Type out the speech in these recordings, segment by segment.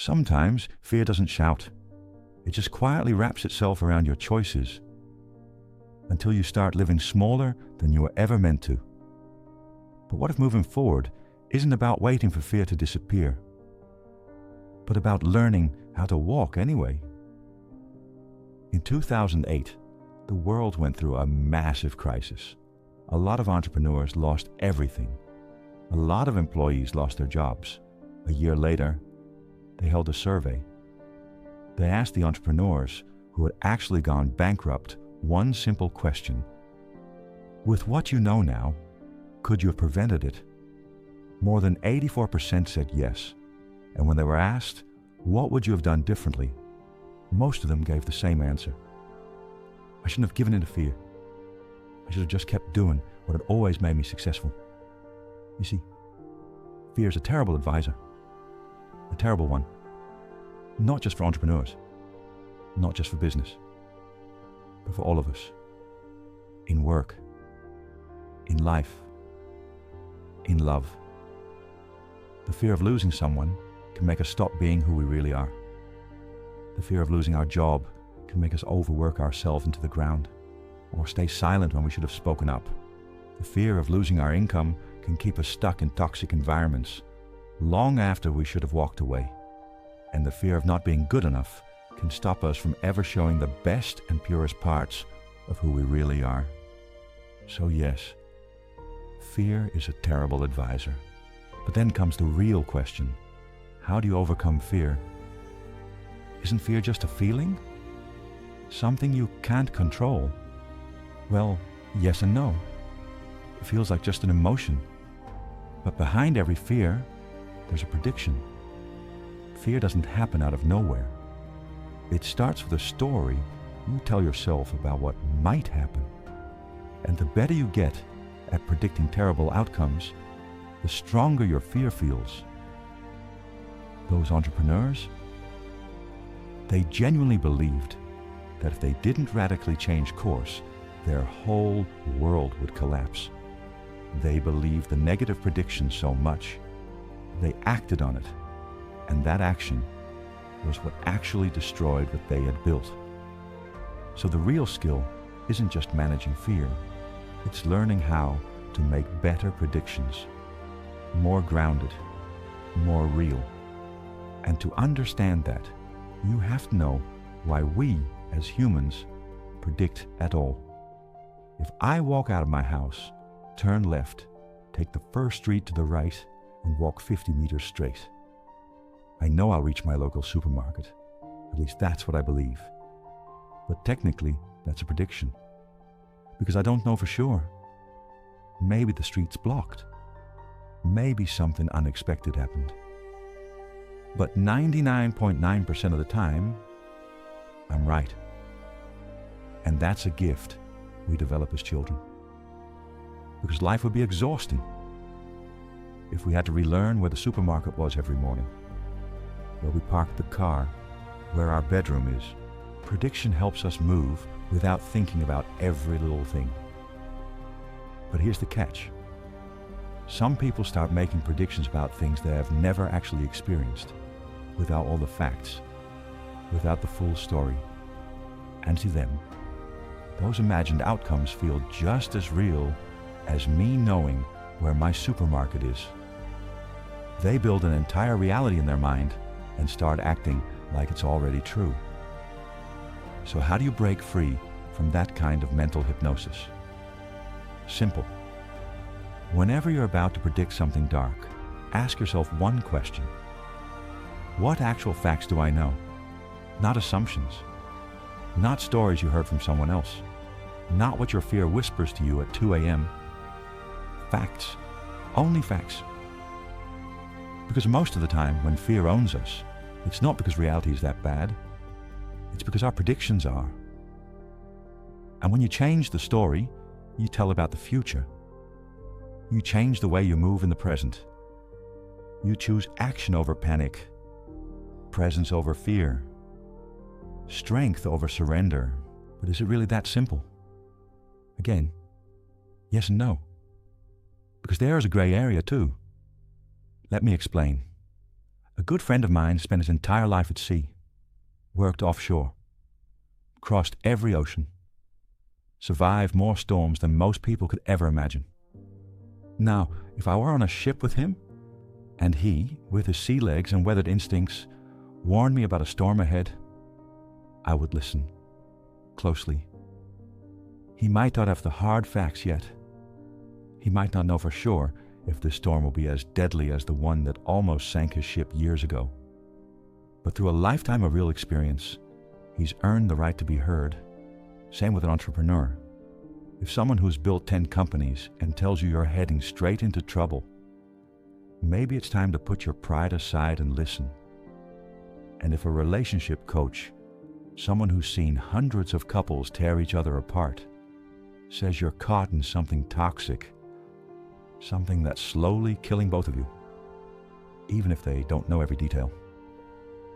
Sometimes fear doesn't shout. It just quietly wraps itself around your choices until you start living smaller than you were ever meant to. But what if moving forward isn't about waiting for fear to disappear, but about learning how to walk anyway? In 2008, the world went through a massive crisis. A lot of entrepreneurs lost everything. A lot of employees lost their jobs. A year later, they held a survey. They asked the entrepreneurs who had actually gone bankrupt one simple question. With what you know now, could you have prevented it? More than 84% said yes. And when they were asked, what would you have done differently? Most of them gave the same answer. I shouldn't have given in to fear. I should have just kept doing what had always made me successful. You see, fear is a terrible advisor. A terrible one. Not just for entrepreneurs. Not just for business. But for all of us. In work. In life. In love. The fear of losing someone can make us stop being who we really are. The fear of losing our job can make us overwork ourselves into the ground, or stay silent when we should have spoken up. The fear of losing our income can keep us stuck in toxic environments long after we should have walked away. And the fear of not being good enough can stop us from ever showing the best and purest parts of who we really are. So yes, fear is a terrible advisor. But then comes the real question. How do you overcome fear? Isn't fear just a feeling? Something you can't control? Well, yes and no. It feels like just an emotion. But behind every fear, there's a prediction. Fear doesn't happen out of nowhere. It starts with a story you tell yourself about what might happen. And the better you get at predicting terrible outcomes, the stronger your fear feels. Those entrepreneurs, they genuinely believed that if they didn't radically change course, their whole world would collapse. They believed the negative prediction so much, they acted on it, and that action was what actually destroyed what they had built. So the real skill isn't just managing fear, it's learning how to make better predictions, more grounded, more real. And to understand that, you have to know why we, as humans, predict at all. If I walk out of my house, turn left, take the first street to the right, and walk 50 meters straight, I know I'll reach my local supermarket. At least that's what I believe. But technically, that's a prediction. Because I don't know for sure. Maybe the street's blocked. Maybe something unexpected happened. But 99.9% of the time, I'm right. And that's a gift we develop as children. Because life would be exhausting if we had to relearn where the supermarket was every morning, where we parked the car, where our bedroom is. Prediction helps us move without thinking about every little thing. But here's the catch. Some people start making predictions about things they have never actually experienced, without all the facts, without the full story. And to them, those imagined outcomes feel just as real as me knowing where my supermarket is. They build an entire reality in their mind and start acting like it's already true. So how do you break free from that kind of mental hypnosis? Simple. Whenever you're about to predict something dark, ask yourself one question. What actual facts do I know? Not assumptions. Not stories you heard from someone else. Not what your fear whispers to you at 2 a.m. Facts. Only facts. Because most of the time when fear owns us, it's not because reality is that bad. It's because our predictions are. And when you change the story, you tell about the future. You change the way you move in the present. You choose action over panic, presence over fear, strength over surrender. But is it really that simple? Again, yes and no. Because there is a gray area too. Let me explain. A good friend of mine spent his entire life at sea, worked offshore, crossed every ocean, survived more storms than most people could ever imagine. Now, if I were on a ship with him, and he, with his sea legs and weathered instincts, warned me about a storm ahead, I would listen closely. He might not have the hard facts yet. He might not know for sure if this storm will be as deadly as the one that almost sank his ship years ago. But through a lifetime of real experience, he's earned the right to be heard. Same with an entrepreneur. If someone who's built 10 companies and tells you you're heading straight into trouble, maybe it's time to put your pride aside and listen. And if a relationship coach, someone who's seen hundreds of couples tear each other apart, says you're caught in something toxic, something that's slowly killing both of you, even if they don't know every detail,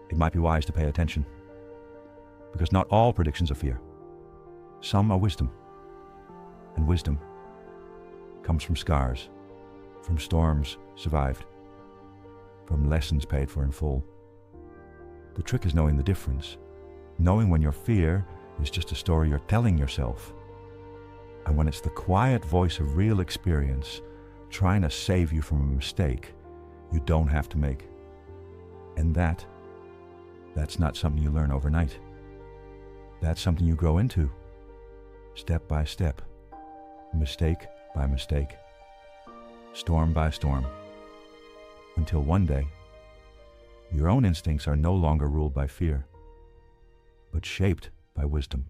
it might be wise to pay attention. Because not all predictions are fear. Some are wisdom. And wisdom comes from scars, from storms survived, from lessons paid for in full. The trick is knowing the difference, knowing when your fear is just a story you're telling yourself, and when it's the quiet voice of real experience trying to save you from a mistake you don't have to make. And that's not something you learn overnight. That's something you grow into, step by step, mistake by mistake, storm by storm, until one day, your own instincts are no longer ruled by fear, but shaped by wisdom.